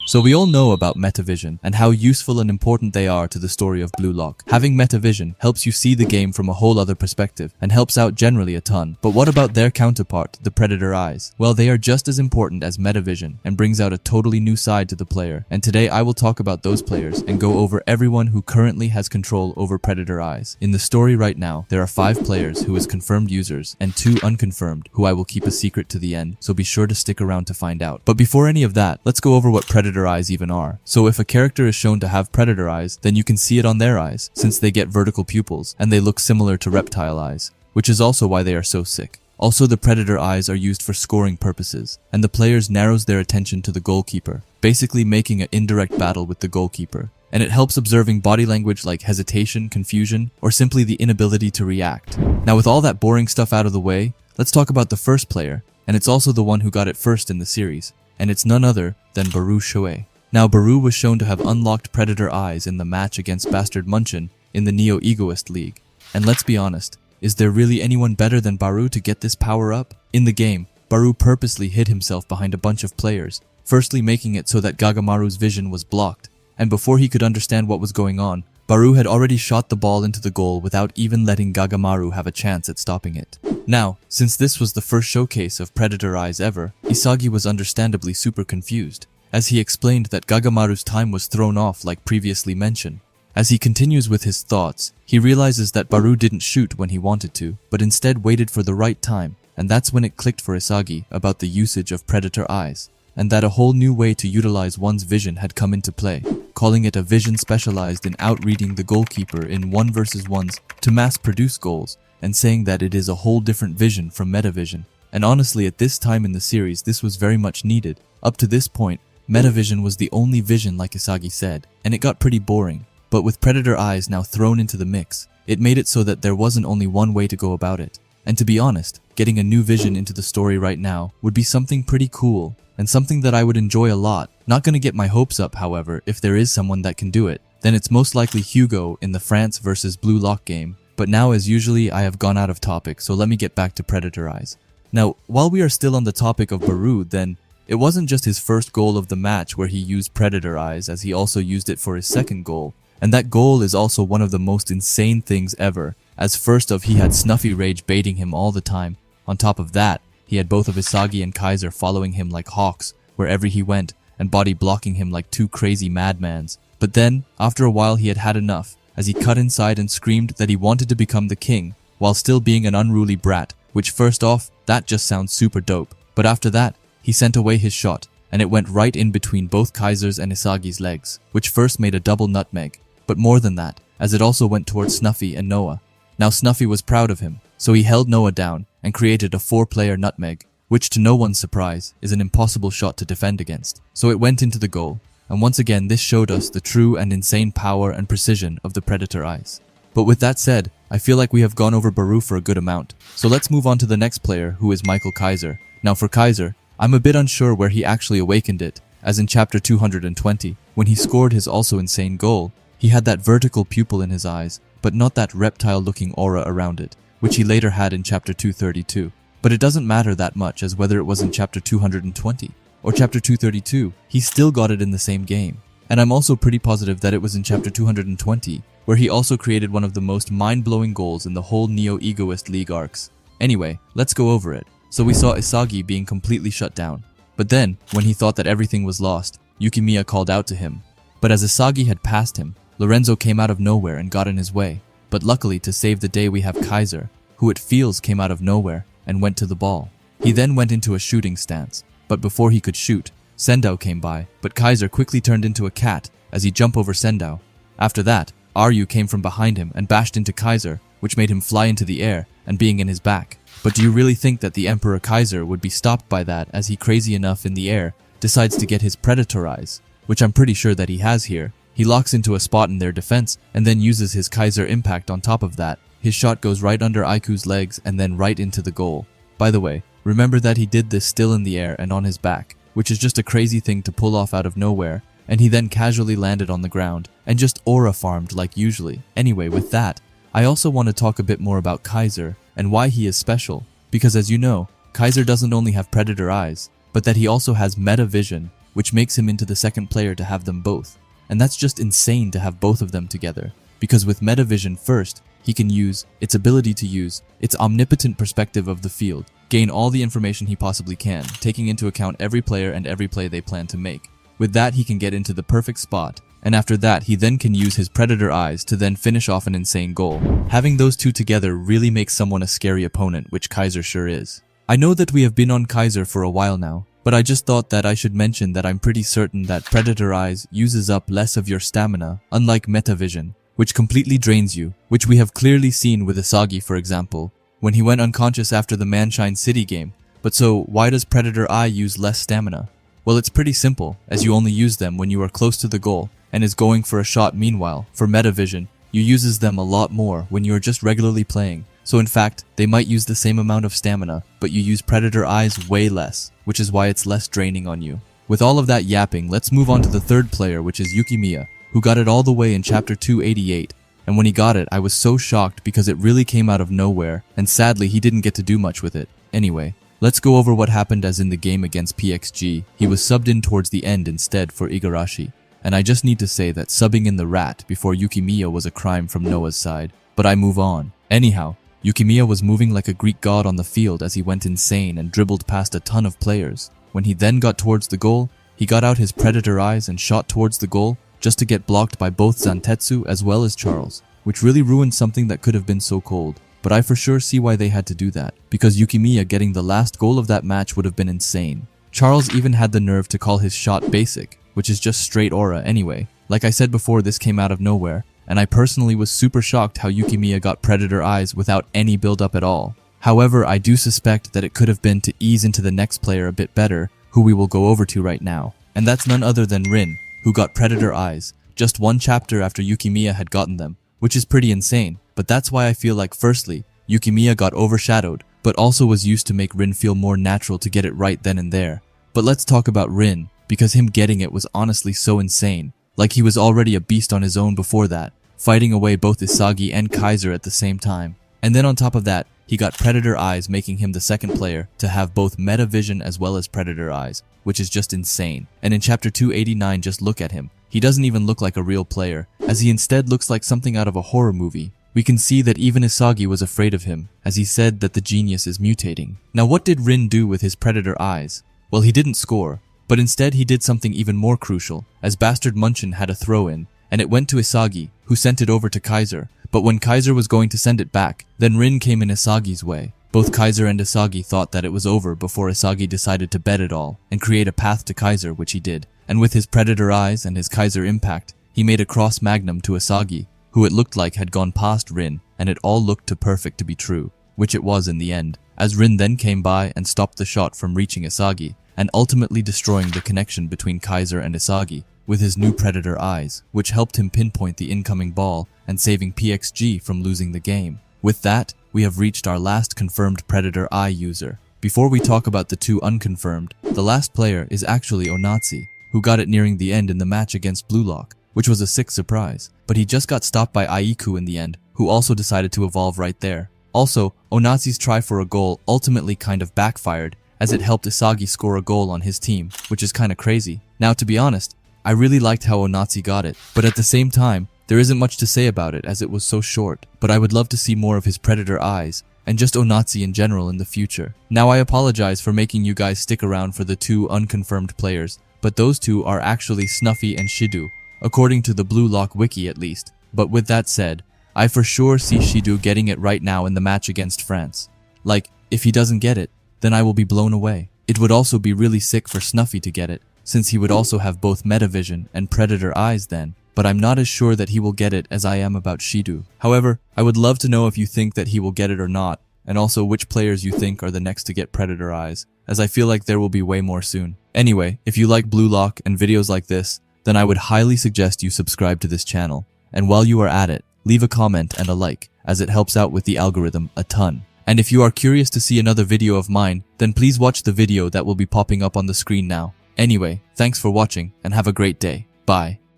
So we all know about metavision and how useful and important they are to the story of Blue Locck. Having metavision helps you see the game from a whole other perspective and helps out generally a ton. But what about their counterpart, the Predator Eyes? Well, they are just as important as metavision and brings out a totally new side to the player. And today I will talk about those players and go over everyone who currently has control over Predator Eyes. In the story right now, there are 5 players who is confirmed users and 2 unconfirmed who I will keep a secret to the end, so be sure to stick around to find out. But before any of that, let's go over what Predator Eyes even are. So if a character is shown to have Predator Eyes, then you can see it on their eyes, since they get vertical pupils, and they look similar to reptile eyes, which is also why they are so sick. Also, the Predator Eyes are used for scoring purposes, and the players narrows their attention to the goalkeeper, basically making an indirect battle with the goalkeeper. And it helps observing body language like hesitation, confusion, or simply the inability to react. Now with all that boring stuff out of the way, let's talk about the first player, and it's also the one who got it first in the series, and it's none other than Barou. Now Barou was shown to have unlocked Predator Eyes in the match against Bastard Munchin in the Neo-Egoist League. And let's be honest, is there really anyone better than Barou to get this power up? In the game, Barou purposely hid himself behind a bunch of players, firstly making it so that Gagamaru's vision was blocked, and before he could understand what was going on, Barou had already shot the ball into the goal without even letting Gagamaru have a chance at stopping it. Now, since this was the first showcase of Predator Eyes ever, Isagi was understandably super confused, as he explained that Gagamaru's time was thrown off like previously mentioned. As he continues with his thoughts, he realizes that Barou didn't shoot when he wanted to, but instead waited for the right time, and that's when it clicked for Isagi about the usage of Predator Eyes, and that a whole new way to utilize one's vision had come into play, calling it a vision specialized in outreading the goalkeeper in 1 versus 1s to mass-produce goals, and saying that it is a whole different vision from metavision. And honestly, at this time in the series, this was very much needed. Up to this point, metavision was the only vision like Isagi said, and it got pretty boring. But with Predator Eyes now thrown into the mix, it made it so that there wasn't only one way to go about it. And to be honest, getting a new vision into the story right now would be something pretty cool, and something that I would enjoy a lot. Not gonna get my hopes up, however. If there is someone that can do it, then it's most likely Hugo in the France versus Blue Locck game. But now, as usually, I have gone out of topic, so let me get back to Predator Eyes. Now, while we are still on the topic of Barou, then it wasn't just his first goal of the match where he used Predator Eyes, as he also used it for his second goal. And that goal is also one of the most insane things ever, as first off he had Snuffy Rage baiting him all the time. On top of that, he had both of Isagi and Kaiser following him like hawks wherever he went, and body blocking him like 2 crazy madmans. But then, after a while he had had enough, as he cut inside and screamed that he wanted to become the king, while still being an unruly brat, which first off, that just sounds super dope. But after that, he sent away his shot, and it went right in between both Kaiser's and Isagi's legs, which first made a double nutmeg. But more than that, as it also went towards Snuffy and Noah. Now Snuffy was proud of him, so he held Noah down and created a 4-player nutmeg, which to no one's surprise is an impossible shot to defend against. So it went into the goal, and once again this showed us the true and insane power and precision of the Predator Eyes. But with that said, I feel like we have gone over Barou for a good amount, so let's move on to the next player, who is Michael Kaiser. Now for Kaiser, I'm a bit unsure where he actually awakened it, as in chapter 220, when he scored his also insane goal. He had that vertical pupil in his eyes, but not that reptile-looking aura around it, which he later had in chapter 232. But it doesn't matter that much, as whether it was in chapter 220 or chapter 232, he still got it in the same game. And I'm also pretty positive that it was in chapter 220, where he also created one of the most mind-blowing goals in the whole Neo-Egoist League arcs. Anyway, let's go over it. So we saw Isagi being completely shut down. But then, when he thought that everything was lost, Yukima called out to him. But as Isagi had passed him, Lorenzo came out of nowhere and got in his way. But luckily, to save the day, we have Kaiser, who it feels came out of nowhere and went to the ball. He then went into a shooting stance, but before he could shoot, Sendao came by, but Kaiser quickly turned into a cat as he jumped over Sendao. After that, Ryu came from behind him and bashed into Kaiser, which made him fly into the air and being in his back. But do you really think that the Emperor Kaiser would be stopped by that, as he, crazy enough in the air, decides to get his Predator Eyes, which I'm pretty sure that he has here. He locks into a spot in their defense and then uses his Kaiser impact on top of that. His shot goes right under Aiku's legs and then right into the goal. By the way, remember that he did this still in the air and on his back, which is just a crazy thing to pull off out of nowhere, and he then casually landed on the ground and just aura farmed like usually. Anyway, with that, I also want to talk a bit more about Kaiser and why he is special, because as you know, Kaiser doesn't only have Predator Eyes, but that he also has meta vision, which makes him into the second player to have them both. And that's just insane to have both of them together. Because with Metavision first, he can use its ability to use its omnipotent perspective of the field, gain all the information he possibly can, taking into account every player and every play they plan to make. With that, he can get into the perfect spot, and after that, he then can use his predator eyes to then finish off an insane goal. Having those two together really makes someone a scary opponent, which Kaiser sure is. I know that we have been on Kaiser for a while now, but I just thought that I should mention that I'm pretty certain that Predator Eyes uses up less of your stamina, unlike Metavision, which completely drains you, which we have clearly seen with Isagi, for example, when he went unconscious after the Manshine City game. But so, why does Predator Eye use less stamina? Well, it's pretty simple, as you only use them when you are close to the goal and is going for a shot. Meanwhile, for Metavision, you uses them a lot more when you are just regularly playing. So in fact, they might use the same amount of stamina, but you use Predator Eyes way less, which is why it's less draining on you. With all of that yapping, let's move on to the third player, which is Yukima, who got it all the way in chapter 288. And when he got it, I was so shocked because it really came out of nowhere, and sadly he didn't get to do much with it. Anyway, let's go over what happened as in the game against PXG. He was subbed in towards the end instead for Igarashi. And I just need to say that subbing in the rat before Yukimiya was a crime from Noah's side. But I move on. Anyhow, Yukimiya was moving like a Greek god on the field as he went insane and dribbled past a ton of players. When he then got towards the goal, he got out his predator eyes and shot towards the goal just to get blocked by both Zantetsu as well as Charles, which really ruined something that could have been so cold. But I for sure see why they had to do that, because Yukimiya getting the last goal of that match would have been insane. Charles even had the nerve to call his shot basic, which is just straight aura anyway. Like I said before, this came out of nowhere, and I personally was super shocked how Yukimiya got predator eyes without any build up at all. However, I do suspect that it could have been to ease into the next player a bit better, who we will go over to right now. And that's none other than Rin, who got predator eyes, just one chapter after Yukimiya had gotten them, which is pretty insane. But that's why I feel like firstly, Yukimiya got overshadowed, but also was used to make Rin feel more natural to get it right then and there. But let's talk about Rin, because him getting it was honestly so insane. Like he was already a beast on his own before that, fighting away both Isagi and Kaiser at the same time. And then on top of that, he got Predator Eyes, making him the second player to have both Meta Vision as well as Predator Eyes, which is just insane. And in chapter 289, just look at him. He doesn't even look like a real player, as he instead looks like something out of a horror movie. We can see that even Isagi was afraid of him, as he said that the genius is mutating. Now what did Rin do with his Predator Eyes? Well, he didn't score, but instead he did something even more crucial, as Bastard Munchin had a throw-in, and it went to Isagi, who sent it over to Kaiser. But when Kaiser was going to send it back, then Rin came in Isagi's way. Both Kaiser and Isagi thought that it was over before Isagi decided to bet it all, and create a path to Kaiser, which he did. And with his Predator Eyes and his Kaiser impact, he made a cross magnum to Isagi, who it looked like had gone past Rin, and it all looked too perfect to be true, which it was in the end, as Rin then came by and stopped the shot from reaching Isagi, and ultimately destroying the connection between Kaiser and Isagi with his new Predator Eyes, which helped him pinpoint the incoming ball and saving PXG from losing the game. With that, we have reached our last confirmed Predator Eye user. Before we talk about the two unconfirmed, the last player is actually Onatsi, who got it nearing the end in the match against Blue Locck, which was a sick surprise, but he just got stopped by Aiku in the end, who also decided to evolve right there. Also, Onatsi's try for a goal ultimately kind of backfired, as it helped Isagi score a goal on his team, which is kinda crazy. Now to be honest, I really liked how Onatsi got it, but at the same time, there isn't much to say about it as it was so short, but I would love to see more of his Predator Eyes, and just Onatsi in general in the future. Now I apologize for making you guys stick around for the two unconfirmed players, but those two are actually Snuffy and Shidu, according to the Blue Lock wiki at least. But with that said, I for sure see Shidu getting it right now in the match against France. Like, if he doesn't get it, then I will be blown away. It would also be really sick for Snuffy to get it, since he would also have both Metavision and Predator Eyes then, but I'm not as sure that he will get it as I am about Shidu. However, I would love to know if you think that he will get it or not, and also which players you think are the next to get Predator Eyes, as I feel like there will be way more soon. Anyway, if you like Blue Lock and videos like this, then I would highly suggest you subscribe to this channel, and while you are at it, leave a comment and a like, as it helps out with the algorithm a ton. And if you are curious to see another video of mine, then please watch the video that will be popping up on the screen now. Anyway, thanks for watching and have a great day. Bye.